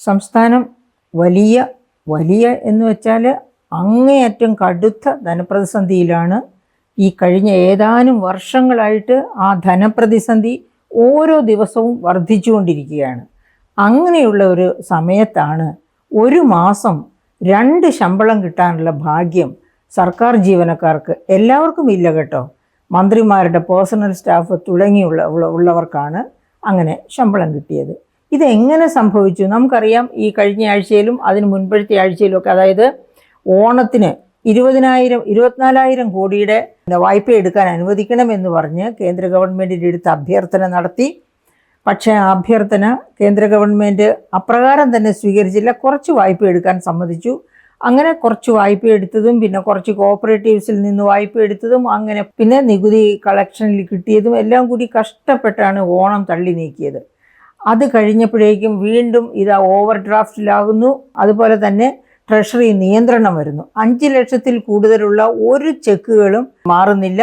സംസ്ഥാനം വലിയ വലിയ എന്ന് വെച്ചാൽ അങ്ങേയറ്റം കടുത്ത ധനപ്രതിസന്ധിയിലാണ്. ഈ കഴിഞ്ഞ ഏതാനും വർഷങ്ങളായിട്ട് ആ ധനപ്രതിസന്ധി ഓരോ ദിവസവും വർദ്ധിച്ചുകൊണ്ടിരിക്കുകയാണ്. അങ്ങനെയുള്ള ഒരു സമയത്താണ് ഒരു മാസം 2 ശമ്പളം കിട്ടാനുള്ള ഭാഗ്യം സർക്കാർ ജീവനക്കാർക്ക് എല്ലാവർക്കും ഇല്ല കേട്ടോ. മന്ത്രിമാരുടെ പേഴ്സണൽ സ്റ്റാഫ് ഉള്ളവർക്കാണ് അങ്ങനെ ശമ്പളം കിട്ടിയത്. ഇതെങ്ങനെ സംഭവിച്ചു? നമുക്കറിയാം, ഈ കഴിഞ്ഞ ആഴ്ചയിലും അതിന് മുൻപഴത്തെ ആഴ്ചയിലും ഒക്കെ, അതായത് ഓണത്തിന് 24,000 കോടിയുടെ വായ്പ എടുക്കാൻ അനുവദിക്കണമെന്ന് പറഞ്ഞ് കേന്ദ്ര ഗവൺമെൻറ്റിൻ്റെ അടുത്ത് അഭ്യർത്ഥന നടത്തി. പക്ഷേ ആ അഭ്യർത്ഥന കേന്ദ്ര ഗവൺമെൻറ് അപ്രകാരം തന്നെ സ്വീകരിച്ചില്ല. കുറച്ച് വായ്പ എടുക്കാൻ സമ്മതിച്ചു. അങ്ങനെ കുറച്ച് വായ്പ എടുത്തതും പിന്നെ കുറച്ച് കോഓപ്പറേറ്റീവ്സിൽ നിന്ന് വായ്പ എടുത്തതും അങ്ങനെ പിന്നെ നികുതി കളക്ഷനിൽ കിട്ടിയതും എല്ലാം കൂടി കഷ്ടപ്പെട്ടാണ് ഓണം തള്ളി നീക്കിയത്. അത് കഴിഞ്ഞപ്പോഴേക്കും വീണ്ടും ഇതാ ഓവർ ഡ്രാഫ്റ്റിലാകുന്നു. അതുപോലെ തന്നെ ട്രഷറി നിയന്ത്രണം വരുന്നു. 5 ലക്ഷത്തിൽ കൂടുതലുള്ള ഒരു ചെക്കുകളും മാറുന്നില്ല.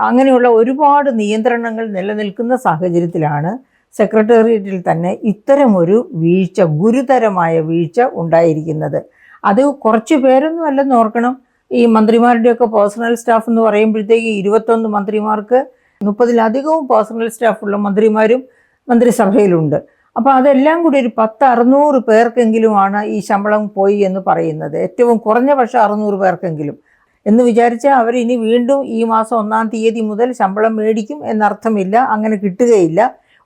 അങ്ങനെയുള്ള ഒരുപാട് നിയന്ത്രണങ്ങൾ നിലനിൽക്കുന്ന സാഹചര്യത്തിലാണ് സെക്രട്ടേറിയറ്റിൽ തന്നെ ഇത്തരമൊരു വീഴ്ച, ഗുരുതരമായ വീഴ്ച ഉണ്ടായിരിക്കുന്നത്. അത് കുറച്ച് പേരൊന്നും അല്ലെന്ന് ഓർക്കണം. ഈ മന്ത്രിമാരുടെയൊക്കെ പേഴ്സണൽ സ്റ്റാഫ് എന്ന് പറയുമ്പോഴത്തേക്ക് 21 മന്ത്രിമാർക്ക് 30-ലധികവും പേഴ്സണൽ സ്റ്റാഫുള്ള മന്ത്രിമാരും മന്ത്രിസഭയിലുണ്ട്. അപ്പോൾ അതെല്ലാം കൂടി ഒരു 600 പേർക്കെങ്കിലുമാണ് ഈ ശമ്പളം പോയി എന്ന് പറയുന്നത്. ഏറ്റവും കുറഞ്ഞ പക്ഷം 600 പേർക്കെങ്കിലും എന്ന് വിചാരിച്ചാൽ അവർ ഇനി വീണ്ടും ഈ മാസം 1-ാം തീയതി മുതൽ ശമ്പളം മേടിക്കും എന്നർത്ഥമില്ല. അങ്ങനെ കിട്ടുകയില്ല.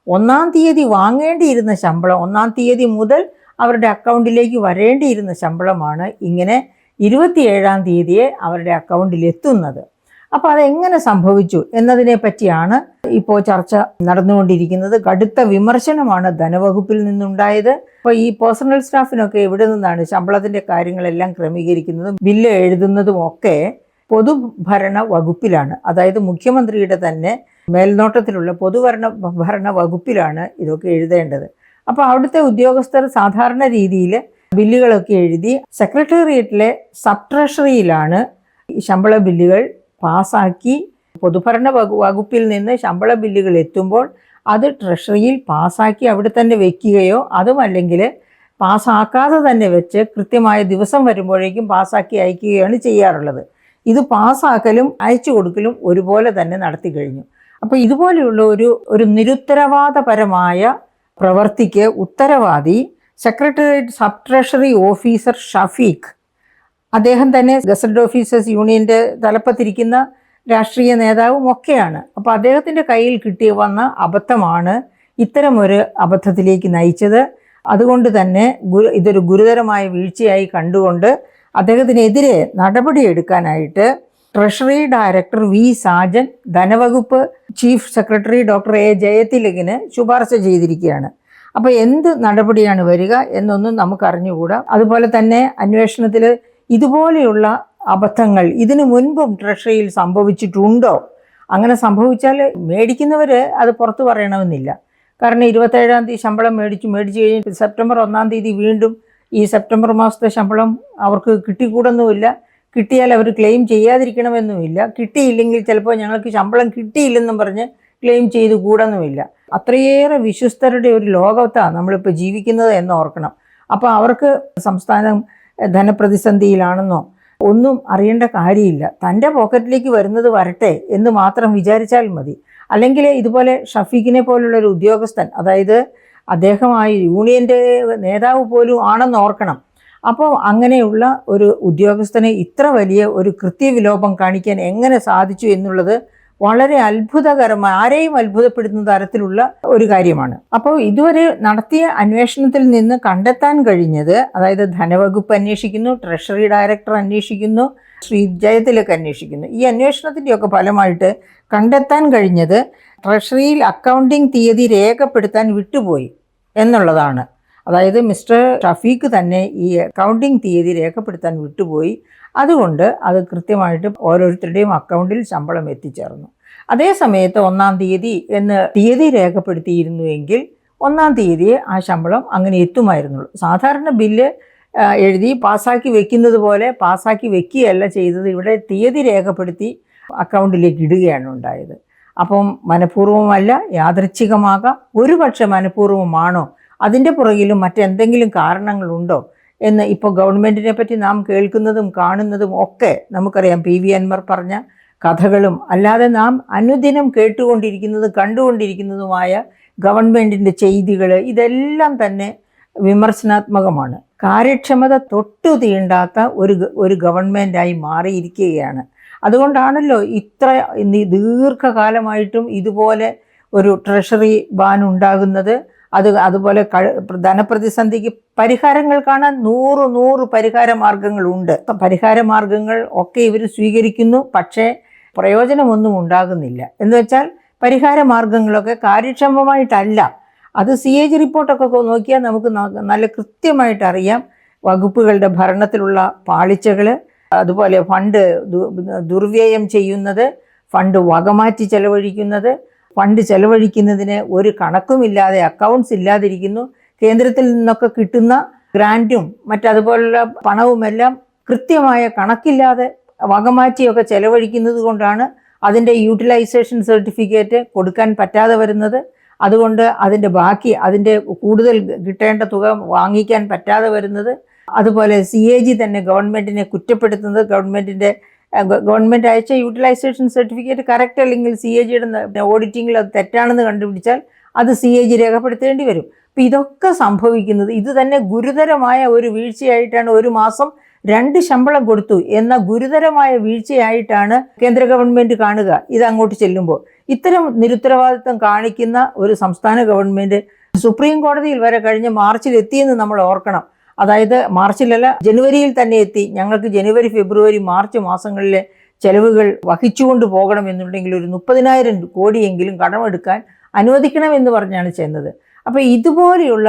1-ാം തീയതി വാങ്ങേണ്ടിയിരുന്ന ശമ്പളം 1-ാം തീയതി മുതൽ അവരുടെ അക്കൗണ്ടിലേക്ക് വരേണ്ടിയിരുന്ന ശമ്പളമാണ് ഇങ്ങനെ 27-ാം തീയതിയെ അവരുടെ അക്കൗണ്ടിൽ എത്തുന്നത്. അപ്പോൾ അതെങ്ങനെ സംഭവിച്ചു എന്നതിനെ പറ്റിയാണ് ഇപ്പോൾ ചർച്ച നടന്നുകൊണ്ടിരിക്കുന്നത്. കടുത്ത വിമർശനമാണ് ധനവകുപ്പിൽ നിന്നുണ്ടായത്. അപ്പോൾ ഈ പേഴ്സണൽ സ്റ്റാഫിനൊക്കെ എവിടെ നിന്നാണ് ശമ്പളത്തിൻ്റെ കാര്യങ്ങളെല്ലാം ക്രമീകരിക്കുന്നതും ബില്ല് എഴുതുന്നതും ഒക്കെ പൊതുഭരണ വകുപ്പിലാണ്. അതായത് മുഖ്യമന്ത്രിയുടെ തന്നെ മേൽനോട്ടത്തിലുള്ള പൊതുഭരണ വകുപ്പിലാണ് ഇതൊക്കെ എഴുതേണ്ടത്. അപ്പോൾ അവിടുത്തെ ഉദ്യോഗസ്ഥർ സാധാരണ രീതിയിൽ ബില്ലുകളൊക്കെ എഴുതി സെക്രട്ടേറിയറ്റിലെ സബ് ട്രഷറിയിലാണ് ശമ്പള ബില്ലുകൾ പാസ്സാക്കി. പൊതുഭരണ വകുപ്പിൽ നിന്ന് ശമ്പള ബില്ലുകൾ എത്തുമ്പോൾ അത് ട്രഷറിയിൽ പാസ്സാക്കി അവിടെ തന്നെ വയ്ക്കുകയോ അതുമല്ലെങ്കിൽ പാസ്സാക്കാതെ തന്നെ വെച്ച് കൃത്യമായ ദിവസം വരുമ്പോഴേക്കും പാസ്സാക്കി അയക്കുകയാണ് ചെയ്യാറുള്ളത്. ഇത് പാസ്സാക്കലും അയച്ചു കൊടുക്കലും ഒരുപോലെ തന്നെ നടത്തി കഴിഞ്ഞു. അപ്പോൾ ഇതുപോലെയുള്ള ഒരു നിരുത്തരവാദപരമായ പ്രവൃത്തിക്ക് ഉത്തരവാദി secretariat sub treasury officer Shafeeq, അദ്ദേഹം തന്നെ ഗസറ്റഡ് ഓഫീസേഴ്സ് യൂണിയൻ്റെ തലപ്പത്തിരിക്കുന്ന രാഷ്ട്രീയ നേതാവും ഒക്കെയാണ്. അപ്പോൾ അദ്ദേഹത്തിൻ്റെ കയ്യിൽ വന്ന അബദ്ധമാണ് ഇത്തരമൊരു അബദ്ധത്തിലേക്ക് നയിച്ചത്. അതുകൊണ്ട് തന്നെ ഇതൊരു ഗുരുതരമായ വീഴ്ചയായി കണ്ടുകൊണ്ട് അദ്ദേഹത്തിനെതിരെ നടപടിയെടുക്കാനായിട്ട് ട്രഷറി ഡയറക്ടർ വി സാജൻ ധനവകുപ്പ് ചീഫ് സെക്രട്ടറി ഡോക്ടർ എ ജയതിലകിന് ശുപാർശ ചെയ്തിരിക്കുകയാണ്. അപ്പോൾ എന്ത് നടപടിയാണ് വരിക എന്നൊന്നും നമുക്കറിഞ്ഞുകൂടാ. അതുപോലെ തന്നെ അന്വേഷണത്തിൽ ഇതുപോലെയുള്ള അബദ്ധങ്ങൾ ഇതിനു മുൻപും ട്രഷറിയിൽ സംഭവിച്ചിട്ടുണ്ടോ? അങ്ങനെ സംഭവിച്ചാൽ മേടിക്കുന്നവർ അത് പുറത്തു പറയണമെന്നില്ല. കാരണം 27-ാം തീയതി ശമ്പളം മേടിച്ച് കഴിഞ്ഞ് സെപ്റ്റംബർ 1-ാം തീയതി വീണ്ടും ഈ സെപ്റ്റംബർ മാസത്തെ ശമ്പളം അവർക്ക് കിട്ടിക്കൂടുന്നുമില്ല. കിട്ടിയാൽ അവർ ക്ലെയിം ചെയ്യാതിരിക്കണമെന്നുമില്ല. കിട്ടിയില്ലെങ്കിൽ ചിലപ്പോൾ ഞങ്ങൾക്ക് ശമ്പളം കിട്ടിയില്ലെന്നും പറഞ്ഞ് ക്ലെയിം ചെയ്ത് കൂടൊന്നുമില്ല. അത്രയേറെ വിശ്വസ്തരുടെ ഒരു ലോകത്താണ് നമ്മളിപ്പോൾ ജീവിക്കുന്നത് എന്ന് ഓർക്കണം. അപ്പോൾ അവർക്ക് സംസ്ഥാനം ധനപ്രതിസന്ധിയിലാണെന്നോ ഒന്നും അറിയേണ്ട കാര്യമില്ല. തൻ്റെ പോക്കറ്റിലേക്ക് വരുന്നത് വരട്ടെ എന്ന് മാത്രം വിചാരിച്ചാൽ മതി. അല്ലെങ്കിൽ ഇതുപോലെ ഷഫീഖിനെ പോലുള്ളൊരു ഉദ്യോഗസ്ഥൻ, അതായത് അദ്ദേഹമായി യൂണിയൻ്റെ നേതാവ് പോലും ആണെന്ന് ഓർക്കണം. അപ്പോൾ അങ്ങനെയുള്ള ഒരു ഉദ്യോഗസ്ഥനെ ഇത്ര വലിയ ഒരു കൃത്യവിലോപം കാണിക്കാൻ എങ്ങനെ സാധിച്ചു എന്നുള്ളത് വളരെ അത്ഭുതകരമായ, ആരെയും അത്ഭുതപ്പെടുത്തുന്ന തരത്തിലുള്ള ഒരു കാര്യമാണ്. അപ്പോൾ ഇതുവരെ നടത്തിയ അന്വേഷണത്തിൽ നിന്ന് കണ്ടെത്താൻ കഴിഞ്ഞത്, അതായത് ധനവകുപ്പ് അന്വേഷിക്കുന്നു, ട്രഷറി ഡയറക്ടർ അന്വേഷിക്കുന്നു, ശ്രീ ജയതിലക് അന്വേഷിക്കുന്നു. ഈ അന്വേഷണത്തിൻ്റെയൊക്കെ ഫലമായിട്ട് കണ്ടെത്താൻ കഴിഞ്ഞത് ട്രഷറിയിൽ അക്കൗണ്ടിംഗ് തീയതി രേഖപ്പെടുത്താൻ വിട്ടുപോയി എന്നുള്ളതാണ്. അതായത് മിസ്റ്റർ ഷഫീഖ് തന്നെ ഈ അക്കൗണ്ടിംഗ് തീയതി രേഖപ്പെടുത്താൻ വിട്ടുപോയി. അതുകൊണ്ട് അത് കൃത്യമായിട്ട് ഓരോരുത്തരുടെയും അക്കൗണ്ടിൽ ശമ്പളം എത്തിച്ചേർന്നു. അതേ സമയത്ത് 1-ാം തീയതി എന്ന് തീയതി രേഖപ്പെടുത്തിയിരുന്നുവെങ്കിൽ 1-ാം തീയതിയെ ആ ശമ്പളം അങ്ങനെ എത്തുമായിരുന്നുള്ളൂ. സാധാരണ ബില്ല് എഴുതി പാസ്സാക്കി വെക്കുന്നത് പോലെ പാസ്സാക്കി വെക്കുകയല്ല ചെയ്തത്. ഇവിടെ തീയതി രേഖപ്പെടുത്തി അക്കൗണ്ടിലേക്ക് ഇടുകയാണ് ഉണ്ടായത്. അപ്പം മനഃപൂർവ്വമല്ല, യാദൃച്ഛികമാകാം. ഒരുപക്ഷെ മനഃപൂർവ്വമാണോ അതിൻ്റെ പുറകിലും മറ്റെന്തെങ്കിലും കാരണങ്ങളുണ്ടോ എന്ന് ഇപ്പോൾ ഗവൺമെൻറ്റിനെ പറ്റി നാം കേൾക്കുന്നതും കാണുന്നതും ഒക്കെ നമുക്കറിയാം. പി വി അൻവർ പറഞ്ഞ കഥകളും അല്ലാതെ നാം അനുദിനം കേട്ടുകൊണ്ടിരിക്കുന്നതും കണ്ടുകൊണ്ടിരിക്കുന്നതുമായ ഗവൺമെൻറ്റിൻ്റെ ചെയ്തികൾ ഇതെല്ലാം തന്നെ വിമർശനാത്മകമാണ്. കാര്യക്ഷമത തൊട്ടു തീണ്ടാത്ത ഒരു ഗവൺമെൻറ്റായി മാറിയിരിക്കുകയാണ്. അതുകൊണ്ടാണല്ലോ ഇത്ര ദീർഘകാലമായിട്ടും ഇതുപോലെ ഒരു ട്രഷറി ബാൻ ഉണ്ടാകുന്നത്. അതുപോലെ ധനപ്രതിസന്ധിക്ക് പരിഹാരങ്ങൾ കാണാൻ 100 പരിഹാര മാർഗങ്ങളുണ്ട്. പരിഹാര മാർഗങ്ങൾ ഒക്കെ ഇവർ സ്വീകരിക്കുന്നു, പക്ഷേ പ്രയോജനമൊന്നും ഉണ്ടാകുന്നില്ല. എന്ന് വെച്ചാൽ പരിഹാര മാർഗങ്ങളൊക്കെ കാര്യക്ഷമമായിട്ടല്ല. അത് CAG റിപ്പോർട്ടൊക്കെ നോക്കിയാൽ നമുക്ക് നല്ല കൃത്യമായിട്ട് അറിയാം. വകുപ്പുകളുടെ ഭരണത്തിലുള്ള പാളിച്ചകൾ, അതുപോലെ ഫണ്ട് ദുർവ്യയം ചെയ്യുന്നത്, ഫണ്ട് വകമാറ്റി ചെലവഴിക്കുന്നത്, ഫണ്ട് ചെലവഴിക്കുന്നതിന് ഒരു കണക്കുമില്ലാതെ അക്കൗണ്ട്സ് ഇല്ലാതിരിക്കുന്നു. കേന്ദ്രത്തിൽ നിന്നൊക്കെ കിട്ടുന്ന ഗ്രാൻറ്റും മറ്റതുപോലുള്ള പണവുമെല്ലാം കൃത്യമായ കണക്കില്ലാതെ വകമാറ്റിയൊക്കെ ചെലവഴിക്കുന്നത് കൊണ്ടാണ് അതിൻ്റെ യൂട്ടിലൈസേഷൻ സർട്ടിഫിക്കറ്റ് കൊടുക്കാൻ പറ്റാതെ വരുന്നത്. അതുകൊണ്ട് അതിൻ്റെ കൂടുതൽ കിട്ടേണ്ട തുക വാങ്ങിക്കാൻ പറ്റാതെ വരുന്നത്. അതുപോലെ CAG തന്നെ ഗവൺമെൻറ്റിനെ കുറ്റപ്പെടുത്തുന്നത്, ഗവൺമെൻറ് അയച്ച യൂട്ടിലൈസേഷൻ സർട്ടിഫിക്കറ്റ് കറക്റ്റ് അല്ലെങ്കിൽ CAGയുടെ ഓഡിറ്റിങ്ങിൽ അത് തെറ്റാണെന്ന് കണ്ടുപിടിച്ചാൽ അത് CAG രേഖപ്പെടുത്തേണ്ടി വരും. അപ്പോൾ ഇതൊക്കെ സംഭവിക്കുന്നത് ഇത് തന്നെ ഗുരുതരമായ ഒരു വീഴ്ചയായിട്ടാണ്. ഒരു മാസം 2 ശമ്പളം കൊടുത്തു എന്ന ഗുരുതരമായ വീഴ്ചയായിട്ടാണ് കേന്ദ്ര ഗവൺമെൻറ് കാണുക. ഇതങ്ങോട്ട് ചെല്ലുമ്പോൾ ഇത്തരം നിരുത്തരവാദിത്വം കാണിക്കുന്ന ഒരു സംസ്ഥാന ഗവൺമെൻറ് സുപ്രീം കോടതിയിൽ വരെ കഴിഞ്ഞ മാർച്ചിൽ എത്തിയെന്ന് നമ്മൾ ഓർക്കണം. അതായത് മാർച്ചിലല്ല, ജനുവരിയിൽ തന്നെ എത്തി. ഞങ്ങൾക്ക് ജനുവരി, ഫെബ്രുവരി, മാർച്ച് മാസങ്ങളിലെ ചെലവുകൾ വഹിച്ചുകൊണ്ട് പോകണമെന്നുണ്ടെങ്കിൽ ഒരു 30,000 കോടിയെങ്കിലും കടമെടുക്കാൻ അനുവദിക്കണമെന്ന് പറഞ്ഞാണ് ചെയ്യുന്നത്. അപ്പോൾ ഇതുപോലെയുള്ള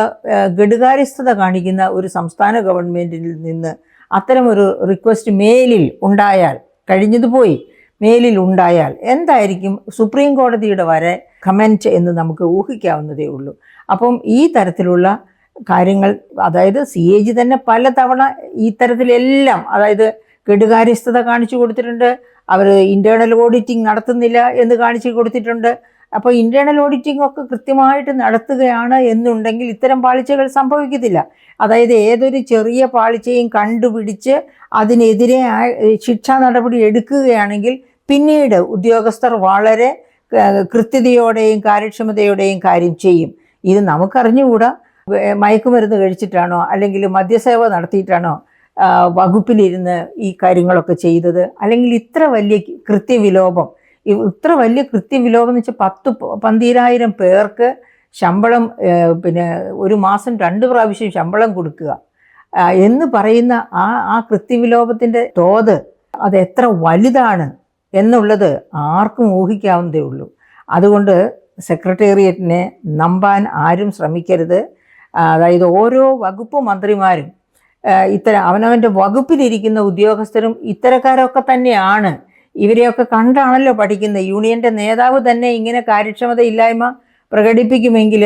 ഘടുകാര്യസ്ഥത കാണിക്കുന്ന ഒരു സംസ്ഥാന ഗവൺമെൻറ്റിൽ നിന്ന് അത്തരമൊരു റിക്വസ്റ്റ് മേലിൽ ഉണ്ടായാൽ, കഴിഞ്ഞത് പോയി, മേലിൽ ഉണ്ടായാൽ എന്തായിരിക്കും സുപ്രീം കോടതിയുടെ വരെ കമൻറ്റ് എന്ന് നമുക്ക് ഊഹിക്കാവുന്നതേ ഉള്ളൂ. അപ്പം ഈ തരത്തിലുള്ള കാര്യങ്ങൾ, അതായത് CAG തന്നെ പലതവണ ഈ തരത്തിലെല്ലാം, അതായത് ഘടുകാര്യസ്ഥത കാണിച്ചു കൊടുത്തിട്ടുണ്ട്. അവർ ഇൻറ്റേർണൽ ഓഡിറ്റിംഗ് നടത്തുന്നില്ല എന്ന് കാണിച്ചു കൊടുത്തിട്ടുണ്ട്. അപ്പോൾ ഇൻറ്റേർണൽ ഓഡിറ്റിംഗ് ഒക്കെ കൃത്യമായിട്ട് നടത്തുകയാണ് എന്നുണ്ടെങ്കിൽ ഇത്തരം പാളിച്ചകൾ സംഭവിക്കത്തില്ല. അതായത് ഏതൊരു ചെറിയ പാളിച്ചയും കണ്ടുപിടിച്ച് അതിനെതിരെ ശിക്ഷാ നടപടി എടുക്കുകയാണെങ്കിൽ പിന്നീട് ഉദ്യോഗസ്ഥർ വളരെ കൃത്യതയോടെയും കാര്യക്ഷമതയോടെയും കാര്യം ചെയ്യും. ഇത് നമുക്കറിഞ്ഞുകൂടാ. മയക്കുമരുന്ന് കഴിച്ചിട്ടാണോ അല്ലെങ്കിൽ മദ്യസേവ നടത്തിയിട്ടാണോ വകുപ്പിലിരുന്ന് ഈ കാര്യങ്ങളൊക്കെ ചെയ്തത്, അല്ലെങ്കിൽ ഇത്ര വലിയ കൃത്യവിലോപം എന്ന് വെച്ചാൽ 10-12,000 പേർക്ക് ശമ്പളം, പിന്നെ ഒരു മാസം 2 പ്രാവശ്യം ശമ്പളം കൊടുക്കുക എന്ന് പറയുന്ന ആ കൃത്യവിലോപത്തിൻ്റെ തോത് അത് എത്ര വലുതാണ് എന്നുള്ളത് ആർക്കും ഊഹിക്കാവുന്നതേ ഉള്ളൂ. അതുകൊണ്ട് സെക്രട്ടേറിയറ്റിനെ നമ്പാൻ ആരും ശ്രമിക്കരുത്. അതായത് ഓരോ വകുപ്പ് മന്ത്രിമാരും അവനവൻ്റെ വകുപ്പിലിരിക്കുന്ന ഉദ്യോഗസ്ഥരും ഇത്തരക്കാരൊക്കെ തന്നെയാണ്. ഇവരെയൊക്കെ കണ്ടാണല്ലോ പഠിക്കുന്നത്. യൂണിയൻ്റെ നേതാവ് തന്നെ ഇങ്ങനെ കാര്യക്ഷമതയില്ലായ്മ പ്രകടിപ്പിക്കുമെങ്കിൽ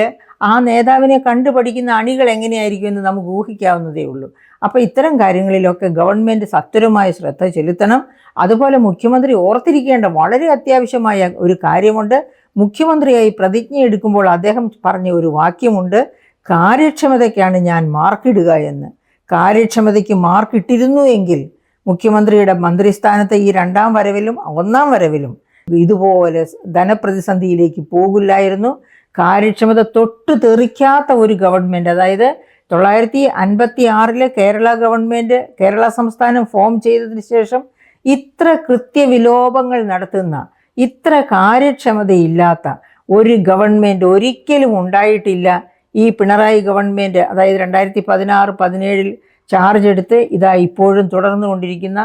ആ നേതാവിനെ കണ്ടു പഠിക്കുന്ന അണികൾ എങ്ങനെയായിരിക്കുമെന്ന് നമുക്ക് ഊഹിക്കാവുന്നതേ ഉള്ളൂ. അപ്പോൾ ഇത്തരം കാര്യങ്ങളിലൊക്കെ ഗവൺമെൻറ് സത്വരമായ ശ്രദ്ധ ചെലുത്തണം. അതുപോലെ മുഖ്യമന്ത്രി ഓർത്തിരിക്കേണ്ട വളരെ അത്യാവശ്യമായ ഒരു കാര്യമുണ്ട്. മുഖ്യമന്ത്രിയായി പ്രതിജ്ഞ എടുക്കുമ്പോൾ അദ്ദേഹം പറഞ്ഞ ഒരു വാക്യമുണ്ട്, കാര്യക്ഷമതയ്ക്കാണ് ഞാൻ മാർക്കിടുക എന്ന്. കാര്യക്ഷമതയ്ക്ക് മാർക്കിട്ടിരുന്നു എങ്കിൽ മുഖ്യമന്ത്രിയുടെ മന്ത്രിസ്ഥാനത്ത് ഈ 2ാം വരവിലും 1ാം വരവിലും ഇതുപോലെ ധനപ്രതിസന്ധിയിലേക്ക് പോകില്ലായിരുന്നു. കാര്യക്ഷമത തൊട്ടു തെറിക്കാത്ത ഒരു ഗവൺമെൻറ്, അതായത് 1956 കേരള ഗവൺമെൻറ്, കേരള സംസ്ഥാനം ഫോം ചെയ്തതിന് ശേഷം ഇത്ര കൃത്യവിലോപങ്ങൾ നടത്തുന്ന, ഇത്ര കാര്യക്ഷമതയില്ലാത്ത ഒരു ഗവൺമെൻറ് ഒരിക്കലും ഉണ്ടായിട്ടില്ല. ഈ പിണറായി ഗവൺമെൻറ്, അതായത് 2016-17 ചാർജ് എടുത്ത് ഇതാ ഇപ്പോഴും തുടർന്നുകൊണ്ടിരിക്കുന്ന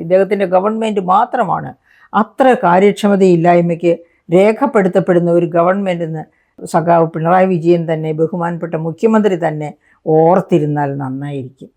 ഇദ്ദേഹത്തിൻ്റെ ഗവൺമെൻറ് മാത്രമാണ് അത്ര കാര്യക്ഷമതയില്ലായ്മയ്ക്ക് രേഖപ്പെടുത്തപ്പെടുന്ന ഒരു ഗവൺമെൻറ് എന്ന് സഖാവ് പിണറായി വിജയൻ തന്നെ, ബഹുമാനപ്പെട്ട മുഖ്യമന്ത്രി തന്നെ ഓർത്തിരുന്നാൽ നന്നായിരിക്കും.